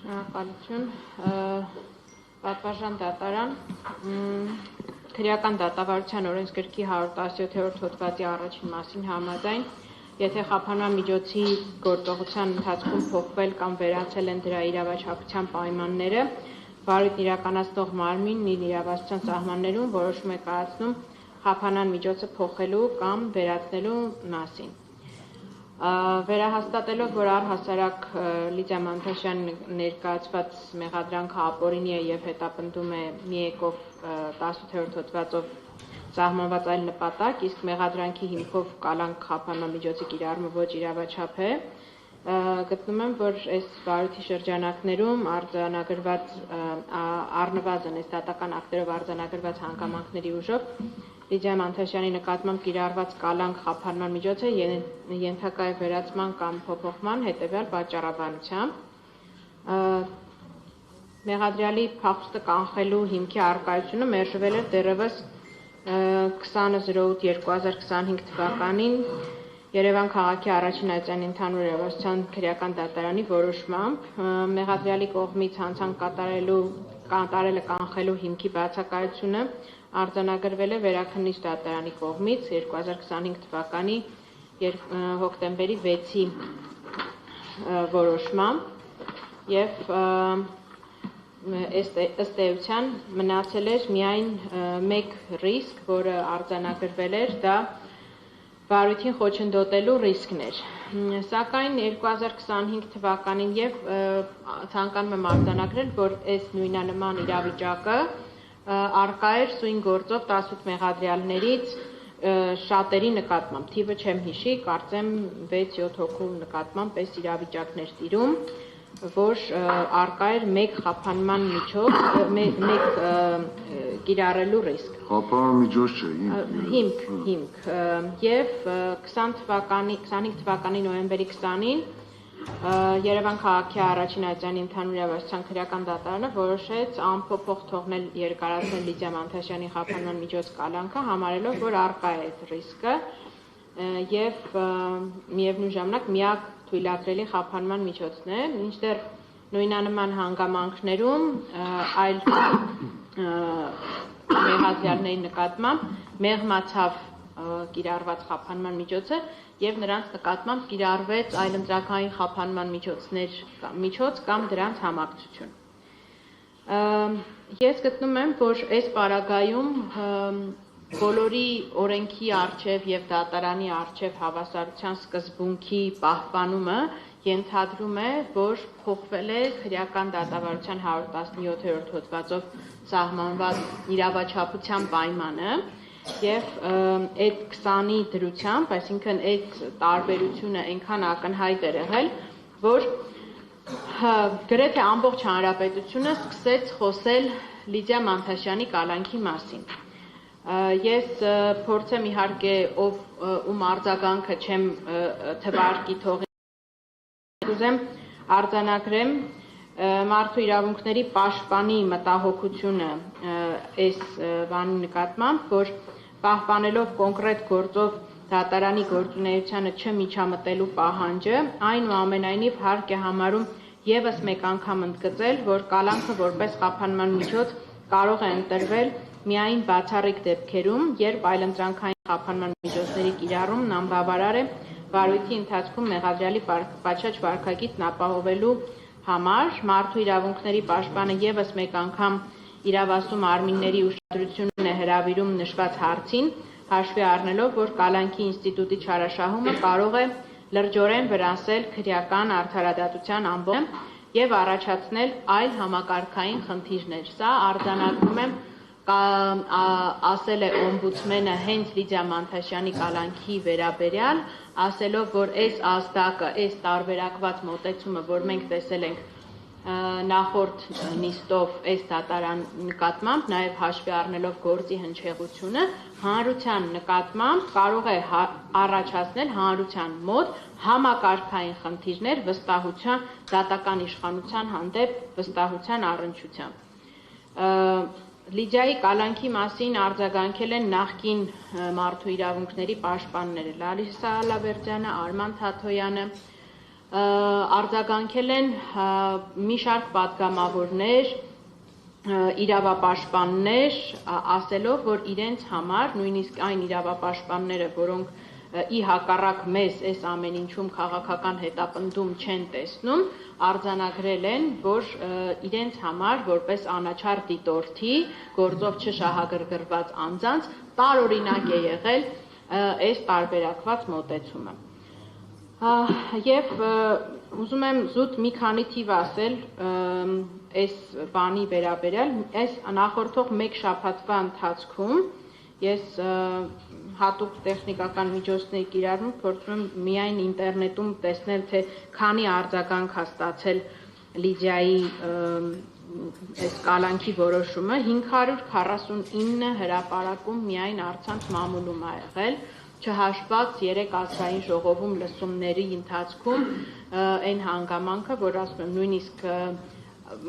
Շնորհակալություն, պատվարժան դատարան, քրեական դատավարության օրենսգրքի 117-րդ հոդվածի առաջին մասին համաձայն, եթե խափանման միջոցի գործողության ընթացքում փոխվել կամ վերացել են դրա իրավաչափության պայմանները, վարույթն իրականացնող մարմինն իր իրավասության սահմաններում որոշում է կայացնում խափանման միջոցը փոխելու կամ վերացնելու մասին։ Վերահաստատելով, որ առհասարակ Լիդիա Մանթաշյանի ներկայացված մեղադրանքը ապօրինի է եւ հետապնդում է միեկով 18-րդ հոդվածով սահմանված այլ նպատակ, իսկ մեղադրանքի հիմքով կալանք խափանման միջոցի կիրառումը ոչ իրավաչափ է, գտնում եմ, որ այս վարույթի շրջանակներում արձանագրված առնվազն այս դատական ակտերով արձանագրված հանգամանքների ուժով Լիդիա Մանթաշյանի նկատմամբ կիրառված կալանք խափանման միջոցը ենթակա է վերացման կամ փոփոխման հետևյալ պատճառաբանությամբ։ Մեղադրյալի փախուստը կանխելու հիմքի առկայությունը մերժվել էր դեռևս 20.08.2025 թվականին Երևան քաղաքի առաջին այցյանի ընդհանուր իրավասության քրեական դատարանի որոշմամբ մեղադրյալի կողմից հանցանք կատարելը կանխելու հիմքի բացակայությունը արձանագրվել է Վերաքննիչ դատարանի կողմից 2025 թվականի հոկտեմբերի 6-ի որոշմամբ եւ ըստ էության մնացել էր միայն մեկ ռիսկ, որը արձանագրվել էր, դա վարույթին խոչընդոտելու ռիսկն էր։ Սակայն 2025 թվականին եւ ցանկանում եմ արձանագրել, որ այս նույնանման իրավիճակը առկա էր սույն գործով 18 մեղադրյալներից շատերի նկատմամբ, թիվը չեմ հիշի, կարծեմ 6-7 հոգու նկատմամբ այս իրավիճակներ տիրում, որ առկա էր մեկ խափանման միջոց, մեկ կիրառելու ռիսկ։ Խափանման միջոց չէ, հիմք, եւ 25 թվականի նոյեմբերի 20-ին Երևան քաղաքի առաջին այցյանի ընդհանուր իրավասության քրեական դատարանը որոշեց անփոփոխ թողնել երկարացնել Լիդիա Մանթաշյանի խափանման միջոց կալանքը, համարելով, որ առկա է այդ ռիսկը եւ միևնույն ժամանակ միակ թույլատրելի խափանման միջոցն է, մինչդեռ նույնանման հանգամանքներում այլ մեղադրյալների նկատմամբ մեղմացավ կիրառված խափանման միջոցը եւ նրանց նկատմամբ կիրառվեց այլընտրանքային խափանման միջոց կամ դրանց համակցություն։ Ես գտնում եմ, որ այս պարագայում բոլորի օրենքի առջև եւ դատարանի առջև հավասարության սկզբունքի պահպանումը ենթադրում է, որ փոխվել է քրեական դատավարության 117-րդ հոդվածով սահմանված իրավաչափության պայմանը եւ այդ 20-ի դրությամբ, այսինքն այդ տարբերությունը այնքան ակնհայտ էր եղել, որ գրեթե ամբողջ հանրապետությունը սկսեց խոսել Լիդիա Մանթաշյանի կալանքի մասին։ Ես փորձեմ իհարկե ում արձագանքը չեմ թվարկի թողի ուզեմ արձանագրեմ մարդու իրավունքների պաշտպանի մտահոգությունը այս բանի նկատմամբ, որ պահպանելով կոնկրետ գործով դատարանի գործունեությանը չմիջամտելու պահանջը, այնուամենայնիվ հարկ է համարում եւս մեկ անգամ ընդգծել, որ կալանքը որպես խափանման միջոց կարող է ընտրվել միայն բացառիկ դեպքերում, երբ այլընտրանքային խափանման միջոցների կիրառումն անբավարար է վարույթի ընթացքում մեղադրյալի պատշաճ վարքագիծն ապահովելու համար, մարդու իրավունքների պաշտպանը եւս մեկ անգամ իրավասու մարմինների ուշադրությունն է հրավիրում նշված հարցին, հաշվի առնելով, որ կալանքի ինստիտուտի չարաշահումը կարող է լրջորեն վնասել քրեական արդարադատության ամբողջությունը եւ առաջացնել այլ համակարգային խնդիրներ։ Սա արձանագրում եմ ասել է օմբուդսմենը հենց Լիդիա Մանթաշյանի կալանքի վերաբերյալ, ասելով, որ այս ազդակը, այս տարբերակված մոտեցումը, որ մենք տեսել ենք նախորդ նիստով այս դատարան նկատմամբ, նաև հաշվի առնելով գործի հնչեղությունը, հանրության նկատմամբ կարող է առաջացնել հանրության մոտ համակարգային խնդիրներ վստահության, դատական իշխանության հանդեպ վստահության առնչությամբ։ Լիդիայի կալանքի մասին արձագանքել են նախկին մարդու իրավունքների պաշտպանները Լարիսա Ալավերդյանը, Արման Թաթոյանը, արձագանքել են մի շարք պատգամավորներ, իրավապաշտպաններ, ասելով, որ իրենց համար, նույնիսկ այն իրավապաշտպանները, որոնք ի հակառակ մեզ այս ամեն ինչում քաղաքական հետապնդում չեն տեսնում, արձանագրել են, որ իրենց համար որպես անաչառ դիտորդի, գործով չշահագրգռված անձանց տարօրինակ է եղել այս տարբերակված մոտեցումը։ Եվ ուզում եմ զուտ մի քանի թիվ ասել այս բանի վերաբերյալ, այս նախորդող մեկ շաբաթվա ընթացքում ես հատուկ տեխնիկական միջոցների կիրառում փորձում եմ միայն ինտերնետում տեսնել, թե քանի արձագանք է ստացել Լիդիայի այս կալանքի որոշումը, 549 հրապարակում միայն առցանց մամուլում է եղել, չհաշված 3 ազգային ժողովում լսումների ընթացքում այն հանգամանքը, որ ասում եմ նույնիսկ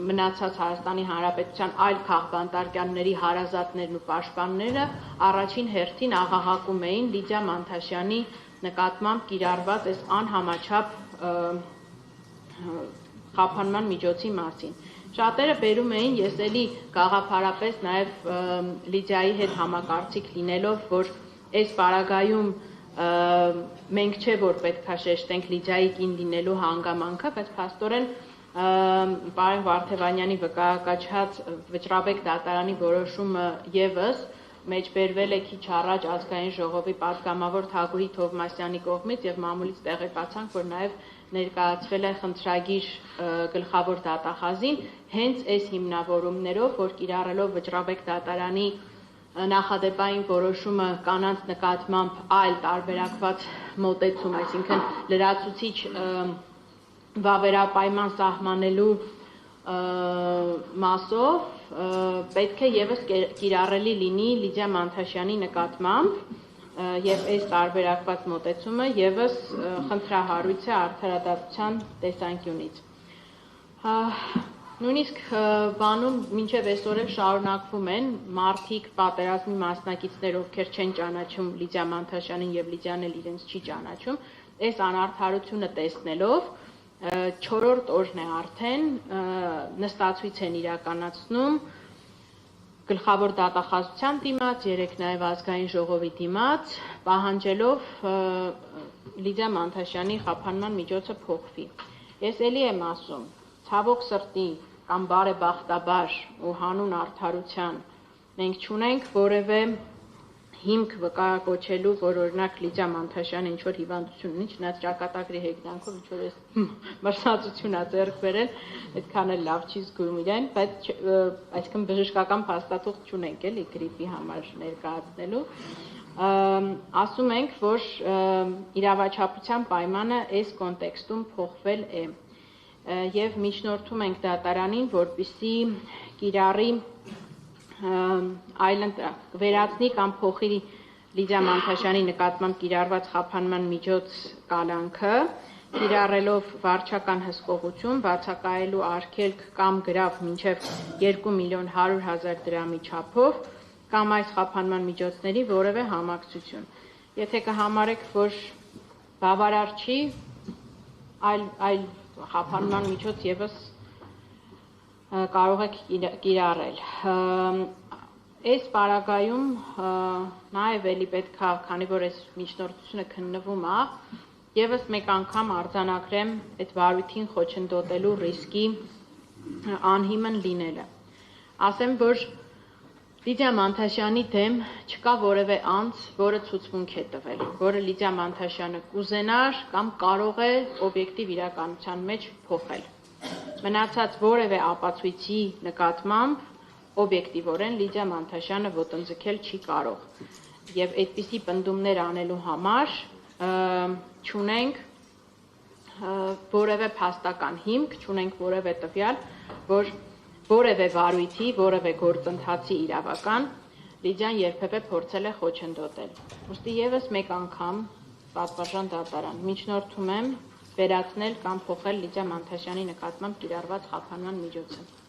մնացած Հայաստանի Հանրապետության այլ քաղբանտարկյանների հարազատներն ու պաշտպանները առաջին հերթին աղաղակում էին Լիդիա Մանթաշյանի նկատմամբ կիրառված այս անհամաչափ խափանման միջոցի մասին։ Շատերը բերում էին, ես էլի գաղափարապես նաև Լիդիայի հետ համակարծիք լինելով, որ այս պարագայում մենք չէ, որ պետք է շեշտենք Լիդիայի կին լինելու հանգամանքը, բայց փաստորեն Պարեն Վարդևանյանի վկայակաչած Վճռաբեկ դատարանի որոշումը ևս մեջբերվել է քիչ առաջ ազգային ժողովի պատգամավոր Թագուհի Թովմասյանի կողմից եւ մամուլից տեղեկացանք, որ նաեւ ներկայացվել է խնդրագիր գլխավոր դատախազին հենց այս հիմնավորումներով, որ կիրառելով Վճռաբեկ դատարանի նախադեպային որոշումը կանանց նկատմամբ այլ տարբերակված մոտեցում, այսինքն լրացուցիչ վավերապայման սահմանելու մասով պետք է ևս կիրառելի լինի Լիդիա Մանթաշյանի նկատմամբ եւ այս տարբերակված մոտեցումը ևս խնդրահարույց է արդարադատության տեսանկյունից։ Նույնիսկ բանում մինչև այսօր էլ շարունակվում են մարդիկ, պատերազմի մասնակիցներ, ովքեր չեն ճանաչում Լիդիա Մանթաշյանին եւ Լիդիան էլ իրենց չի ճանաչում, այս անարդարությունը տեսնելով 4-րդ օրն է արդեն նստացույց են իրականացնում գլխավոր դատախազության դիմաց, 3 նաև ազգային ժողովի դիմաց, պահանջելով Լիդիա Մանթաշյանի խափանման միջոցը փոխվի։ Ես էլի եմ ասում, ցավոք սրտի կամ բարեբախտաբար ու հանուն արդարության մենք չունենք որևէ հիմք վկայակոչելու, որ օրինակ Լիդիա Մանթաշյանը ինչ-որ հիվանդություն ունի, չնայած ճակատագրի հեգնանքով ինչ-որ մրսածություն է ձեռք բերել, այդքան էլ լավ չի զգում իրեն, բայց այսինքն բժշկական փաստաթուղթ չունենք էլի գրիպի համար ներկայացնելու։ Ասում ենք, որ իրավաչափության պայմանը այս կոնտեքստում փոխվել է եւ միջնորդում ենք դատարանին, որպեսզի կիրառի վերացնի կամ փոխի Լիդիա Մանթաշյանի նկատմամբ կիրառված խափանման միջոց կալանքը, կիրառելով վարչական հսկողություն, բացակայելու արգելք կամ գրավ մինչև 2.100.000 դրամի չափով կամ այս խափանման միջոցների որևէ համակցություն։ Եթե կհամարեք, որ բավարար չի, այլ խափանման միջոց ևս կարող եք կիրառել։ Այս պարագայում նաև էլի պետք է, քանի որ այս միջնորդությունը քննվում է, ևս մեկ անգամ արձանագրեմ այդ վարույթին խոչընդոտելու ռիսկի անհիմն լինելը։ Ասեմ, որ Լիդիա Մանթաշյանի դեմ չկա որևէ անձ, որը ցուցմունք է տվել, որը Լիդիա Մանթաշյանը կուզենար կամ կարող է օբյեկտիվ իրականության մեջ փոխել։ Մնացած որևէ ապացույցի նկատմամբ օբյեկտիվորեն Լիդիա Մանթաշյանը ոտնձգել չի կարող։ Եվ այդպիսի պնդումներ անելու համար չունենք որևէ փաստական հիմք, չունենք որևէ տվյալ, որ որևէ վարույթի, որևէ գործընթացի իրավական Լիդիան երբևէ փորձել է խոչընդոտել։ Ուստի ևս մեկ անգամ պատվարժան դատարան միջնորդում եմ վերացնել կամ փոխել Լիդիա Մանթաշյանի նկատմամբ կիրառված խափանման միջոցը։